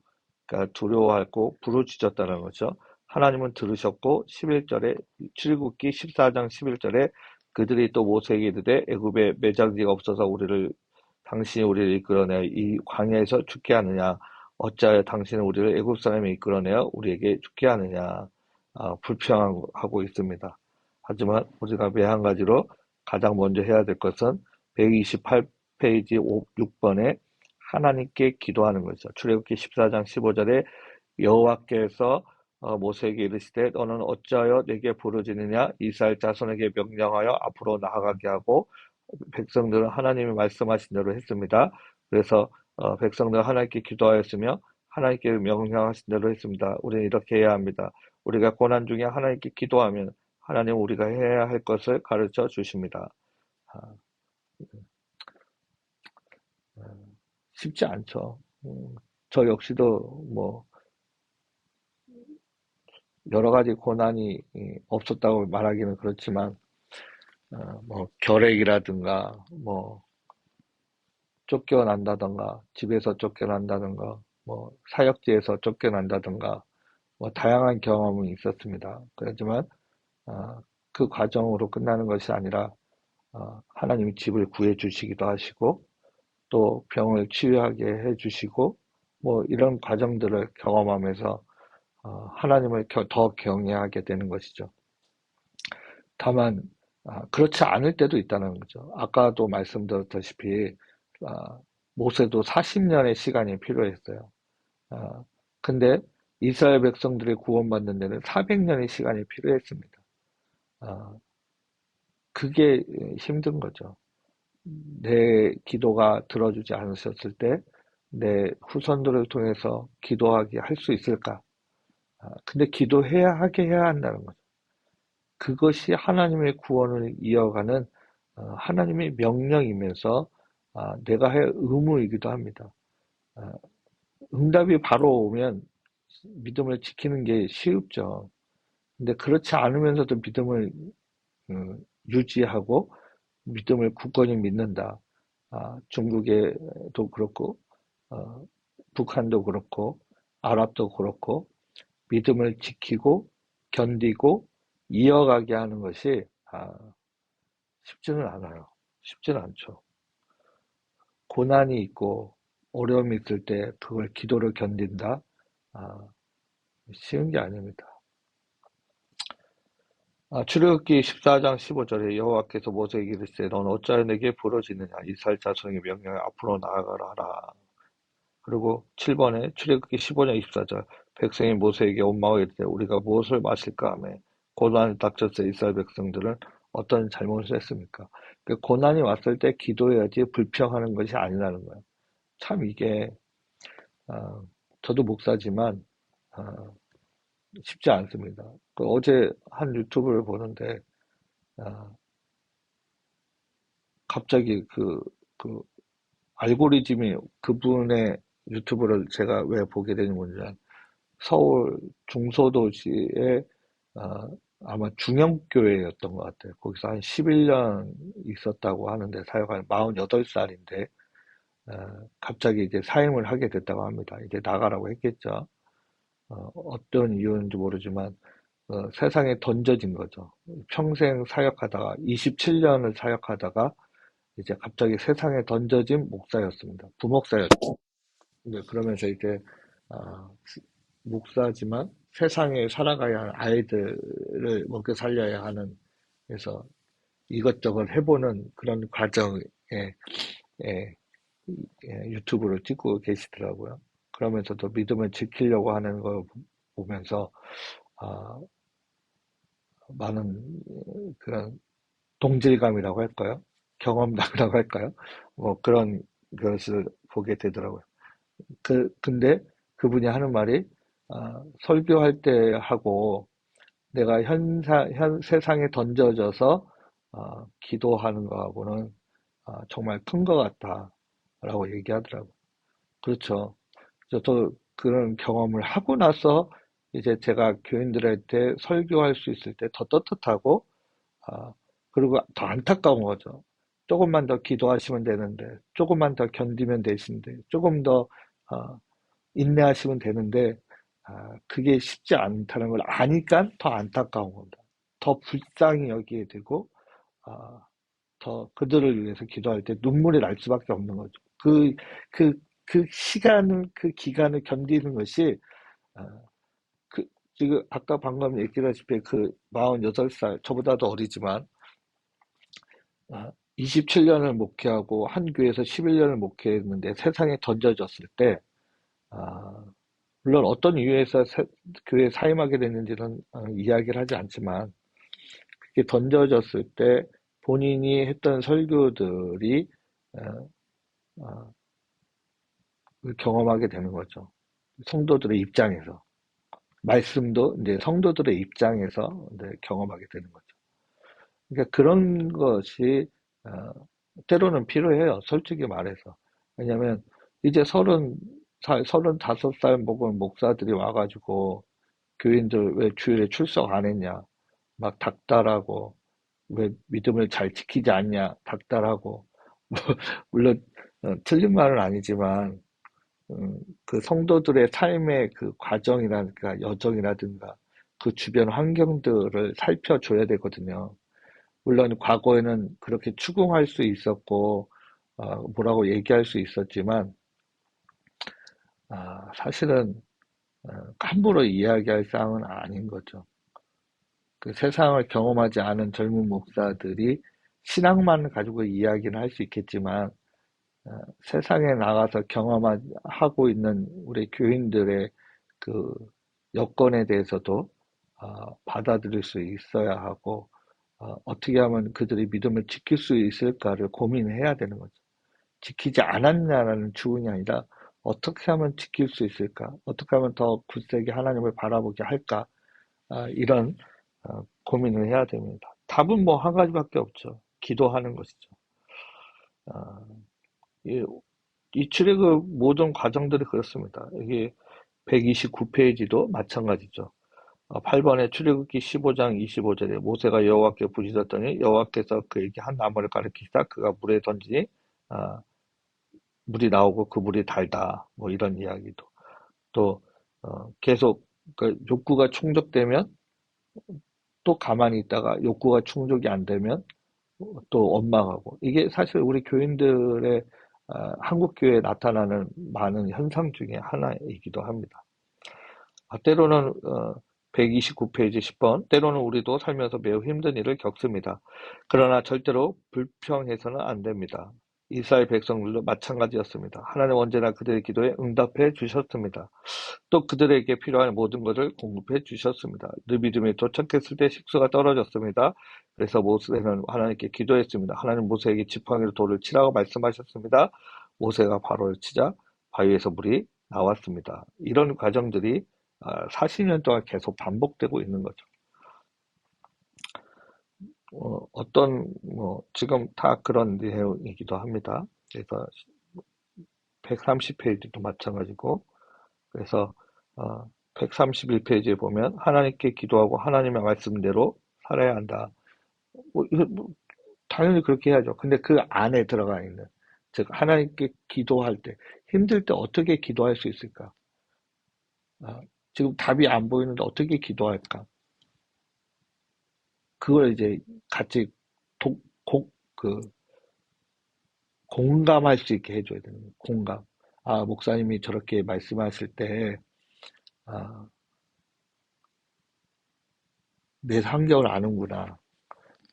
그러니까 두려워하고 부르짖었다는 거죠. 하나님은 들으셨고 11절에 출애굽기 14장 11절에 그들이 또 모세에게 이르되 애굽에 매장지가 없어서 당신이 우리를 이끌어내어 이 광야에서 죽게 하느냐 어찌하여 당신은 우리를 애굽 사람이 이끌어내어 우리에게 죽게 하느냐 불평하고 있습니다. 하지만 우리가 매한 가지로 가장 먼저 해야 될 것은 128페이지 6번에 하나님께 기도하는 것이죠. 출애굽기 14장 15절에 여호와께서 모세에게 이르시되 너는 어찌하여 내게 부르짖느냐 이스라엘 자손에게 명령하여 앞으로 나아가게 하고 백성들은 하나님이 말씀하신 대로 했습니다. 그래서 백성들은 하나님께 기도하였으며 하나님께 명령하신 대로 했습니다. 우리는 이렇게 해야 합니다. 우리가 고난 중에 하나님께 기도하면 하나님은 우리가 해야 할 것을 가르쳐 주십니다. 쉽지 않죠. 저 역시도 뭐 여러 가지 고난이 없었다고 말하기는 그렇지만 뭐 결핵이라든가 뭐 쫓겨난다든가 집에서 쫓겨난다든가 뭐 사역지에서 쫓겨난다든가 뭐 다양한 경험이 있었습니다. 그렇지만 그 과정으로 끝나는 것이 아니라 하나님이 집을 구해 주시기도 하시고 또 병을 치유하게 해 주시고 뭐 이런 과정들을 경험하면서 하나님을 더 경외하게 되는 것이죠. 다만 그렇지 않을 때도 있다는 거죠. 아까도 말씀드렸다시피 모세도 40년의 시간이 필요했어요. 근데 이스라엘 백성들이 구원받는 데는 400년의 시간이 필요했습니다. 그게 힘든 거죠. 내 기도가 들어주지 않으셨을 때 내 후손들을 통해서 기도하게 할 수 있을까? 근데 기도해야 하게 해야 한다는 거죠. 그것이 하나님의 구원을 이어가는 하나님의 명령이면서 내가 할 의무이기도 합니다. 아, 응답이 바로 오면 믿음을 지키는 게 쉽죠. 근데 그렇지 않으면서도 믿음을 유지하고 믿음을 굳건히 믿는다. 중국에도 그렇고 어, 북한도 그렇고 아랍도 그렇고 믿음을 지키고 견디고 이어가게 하는 것이 쉽지는 않아요. 쉽지는 않죠. 고난이 있고 어려움이 있을 때 그걸 기도를 견딘다. 아, 쉬운 게 아닙니다. 출애굽기 14장 15절에 여호와께서 모세에게 이르시되 너는 어찌하여 내게 부르짖느냐 이스라엘 자손에게 명령하여 앞으로 나아가라 하라. 그리고 7번에 출애굽기 15장 24절 백성이 모세에게 온 마을에 이르되 우리가 무엇을 마실까 하며 고난이 닥쳤을 이스라엘 백성들은 어떤 잘못을 했습니까? 그 고난이 왔을 때 기도해야지 불평하는 것이 아니라는 거예요. 참 이게 아, 저도 목사지만 아, 쉽지 않습니다. 어제 한 유튜브를 보는데 아, 갑자기 그 알고리즘이 그분의 유튜브를 제가 왜 보게 되는 건지 서울 중소도시의 어, 아마 중형교회였던 것 같아요. 거기서 한 11년 있었다고 하는데 사역한 48살인데 갑자기 이제 사임을 하게 됐다고 합니다. 이제 나가라고 했겠죠. 어떤 이유인지 모르지만 세상에 던져진 거죠. 평생 사역하다가 27년을 사역하다가 이제 갑자기 세상에 던져진 목사였습니다. 부목사였죠. 네, 그러면서 이제 아, 목사지만 세상에 살아가야 하는 아이들을 먹여 살려야 하는 그래서 이것저것 해보는 그런 과정에 예, 유튜브를 찍고 계시더라고요. 그러면서도 믿음을 지키려고 하는 걸 보면서 아, 많은 그런 동질감이라고 할까요? 경험담이라고 할까요? 뭐 그런 것을 보게 되더라고요. 근데 그분이 하는 말이 설교할 때 하고 내가 세상에 던져져서 기도하는 거하고는 정말 큰 것 같다라고 얘기하더라고요. 그렇죠. 저도 그런 경험을 하고 나서 이제 제가 교인들한테 설교할 수 있을 때 더 떳떳하고 아, 그리고 더 안타까운 거죠. 조금만 더 기도하시면 되는데, 조금만 더 견디면 되신데, 조금 더 아, 인내하시면 되는데, 그게 쉽지 않다는 걸 아니까 더 안타까운 겁니다. 더 불쌍히 여기게 되고, 아, 더 그들을 위해서 기도할 때 눈물이 날 수밖에 없는 거죠. 그, 그 기간을 견디는 것이, 아, 그, 지금 아까 방금 얘기했다시피 그 48살, 저보다도 어리지만, 27년을 목회하고 한 교회에서 11년을 목회했는데 세상에 던져졌을 때, 아, 물론 어떤 이유에서 교회에 사임하게 됐는지는 이야기를 하지 않지만 그게 던져졌을 때 본인이 했던 설교들이 어, 어, 경험하게 되는 거죠. 성도들의 입장에서 말씀도 이제 성도들의 입장에서 이제 경험하게 되는 거죠. 그러니까 그런 것이 어, 때로는 필요해요. 솔직히 말해서. 왜냐하면 이제 35살 먹은 목사들이 와가지고 교인들 왜 주일에 출석 안 했냐? 막 닥달하고, 왜 믿음을 잘 지키지 않냐? 닥달하고, 뭐, 물론, 틀린 말은 아니지만, 그 성도들의 삶의 그 과정이라든가 여정이라든가 그 주변 환경들을 살펴줘야 되거든요. 물론 과거에는 그렇게 추궁할 수 있었고, 뭐라고 얘기할 수 있었지만, 사실은 함부로 이야기할 사항은 아닌 거죠. 그 세상을 경험하지 않은 젊은 목사들이 신앙만 가지고 이야기는 할 수 있겠지만 어, 세상에 나가서 경험하고 있는 우리 교인들의 그 여건에 대해서도 받아들일 수 있어야 하고 어떻게 하면 그들이 믿음을 지킬 수 있을까를 고민해야 되는 거죠. 지키지 않았냐라는 주문이 아니라 어떻게 하면 지킬 수 있을까? 어떻게 하면 더 굳세게 하나님을 바라보게 할까? 이런 고민을 해야 됩니다. 답은 뭐 한 가지밖에 없죠. 기도하는 것이죠. 아, 이, 이 출애굽 모든 과정들이 그렇습니다. 이게 129페이지도 마찬가지죠. 8번에 출애굽기 15장 25절에 모세가 여호와께 부르짖었더니 여호와께서 그에게 한 나무를 가리키시다 그가 물에 던지니 아, 물이 나오고 그 물이 달다. 뭐 이런 이야기도 또 계속 그 욕구가 충족되면 또 가만히 있다가 욕구가 충족이 안 되면 또 원망하고 이게 사실 우리 교인들의 한국 교회에 나타나는 많은 현상 중에 하나이기도 합니다. 때로는 129페이지 10번 때로는 우리도 살면서 매우 힘든 일을 겪습니다. 그러나 절대로 불평해서는 안 됩니다. 이스라엘 백성들도 마찬가지였습니다. 하나님 언제나 그들의 기도에 응답해 주셨습니다. 또 그들에게 필요한 모든 것을 공급해 주셨습니다. 느비dim에 도착했을 때 식수가 떨어졌습니다. 그래서 모세는 하나님께 기도했습니다. 하나님 모세에게 지팡이로 돌을 치라고 말씀하셨습니다. 모세가 바로를 치자 바위에서 물이 나왔습니다. 이런 과정들이 40년 동안 계속 반복되고 있는 거죠. 지금 다 그런 내용이기도 합니다. 그래서 130페이지도 마찬가지고, 그래서 131페이지에 보면 하나님께 기도하고 하나님의 말씀대로 살아야 한다. 이거 당연히 그렇게 해야죠. 근데 그 안에 들어가 있는, 즉 하나님께 기도할 때 힘들 때 어떻게 기도할 수 있을까? 지금 답이 안 보이는데 어떻게 기도할까? 그걸 이제 같이 독, 그, 공감할 수 있게 해줘야 되는 거예요. 공감. 목사님이 저렇게 말씀하실 때, 아, 내 환경을 아는구나.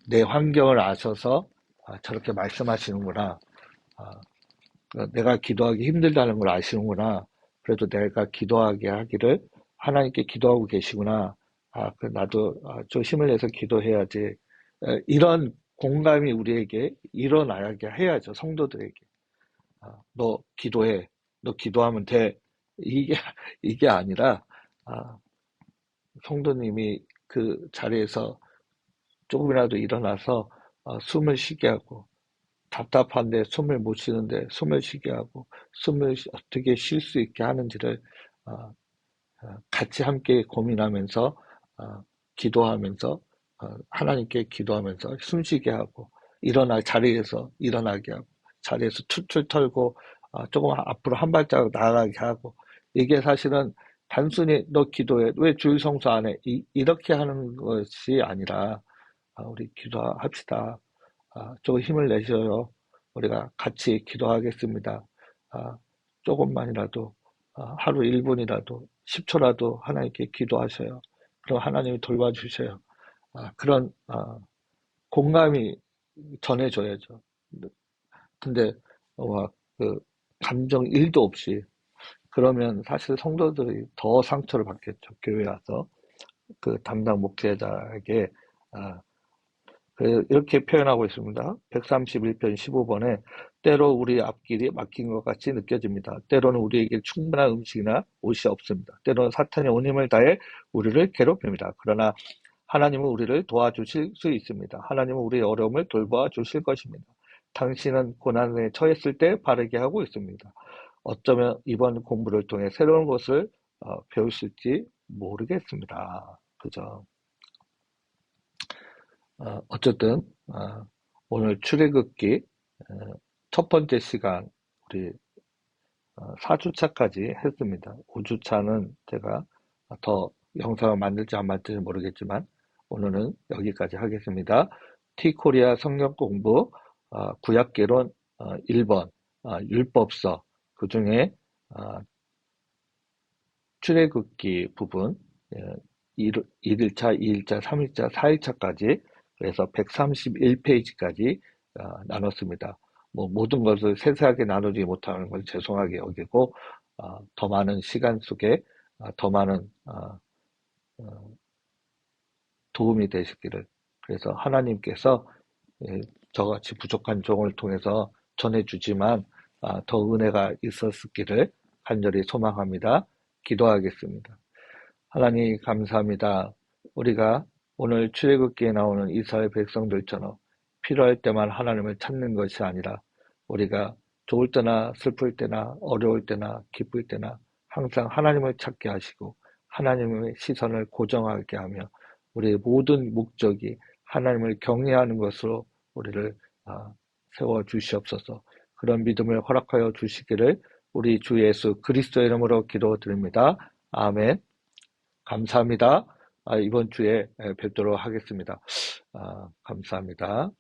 내 환경을 아셔서 저렇게 말씀하시는구나. 아, 그러니까 내가 기도하기 힘들다는 걸 아시는구나. 그래도 내가 기도하게 하기를 하나님께 기도하고 계시구나. 나도 좀 힘을 내서 기도해야지. 이런 공감이 우리에게 일어나게 해야죠. 성도들에게. 너 기도해. 너 기도하면 돼. 이게, 이게 아니라, 아, 성도님이 그 자리에서 조금이라도 일어나서 숨을 쉬게 하고, 답답한데 숨을 못 쉬는데 숨을 쉬게 하고, 숨을 어떻게 쉴 수 있게 하는지를 어, 같이 함께 고민하면서, 기도하면서, 하나님께 기도하면서 숨쉬게 하고, 자리에서 일어나게 하고, 자리에서 툴툴 털고, 조금 앞으로 한 발자국 나아가게 하고, 이게 사실은 단순히 너 기도해, 왜 주일 성수 안 해? 이렇게 하는 것이 아니라, 우리 기도합시다. 조금 힘을 내셔요. 우리가 같이 기도하겠습니다. 아, 조금만이라도, 하루 1분이라도, 10초라도 하나님께 기도하셔요. 그럼 하나님이 돌봐주셔요. 그런, 공감이 전해줘야죠. 근데, 그, 감정 1도 없이, 그러면 사실 성도들이 더 상처를 받겠죠. 교회 와서. 그 담당 목회자에게, 아, 이렇게 표현하고 있습니다. 131편 15번에 때로 우리 앞길이 막힌 것 같이 느껴집니다. 때로는 우리에게 충분한 음식이나 옷이 없습니다. 때로는 사탄이 온 힘을 다해 우리를 괴롭힙니다. 그러나 하나님은 우리를 도와주실 수 있습니다. 하나님은 우리의 어려움을 돌봐 주실 것입니다. 당신은 고난에 처했을 때 바르게 하고 있습니다. 어쩌면 이번 공부를 통해 새로운 것을 배우실지 모르겠습니다. 그죠? 어쨌든 오늘 출애굽기 첫 번째 시간 우리 4주차까지 했습니다. 5주차는 제가 더 영상을 만들지 안 만들지 모르겠지만 오늘은 여기까지 하겠습니다. T코리아 성경 공부 구약개론 1번 율법서 그 중에 출애굽기 부분 1일차, 2일차, 3일차, 4일차까지 그래서 131페이지까지 나눴습니다. 모든 것을 세세하게 나누지 못하는 걸 죄송하게 여기고 더 많은 시간 속에 더 많은 도움이 되시기를 그래서 하나님께서 저같이 부족한 종을 통해서 전해주지만 더 은혜가 있었기를 간절히 소망합니다. 기도하겠습니다. 하나님 감사합니다. 우리가 오늘 출애굽기에 나오는 이스라엘 백성들처럼 필요할 때만 하나님을 찾는 것이 아니라 우리가 좋을 때나 슬플 때나 어려울 때나 기쁠 때나 항상 하나님을 찾게 하시고 하나님의 시선을 고정하게 하며 우리의 모든 목적이 하나님을 경외하는 것으로 우리를 세워 주시옵소서. 그런 믿음을 허락하여 주시기를 우리 주 예수 그리스도의 이름으로 기도드립니다. 아멘. 감사합니다. 이번 주에 뵙도록 하겠습니다. 감사합니다.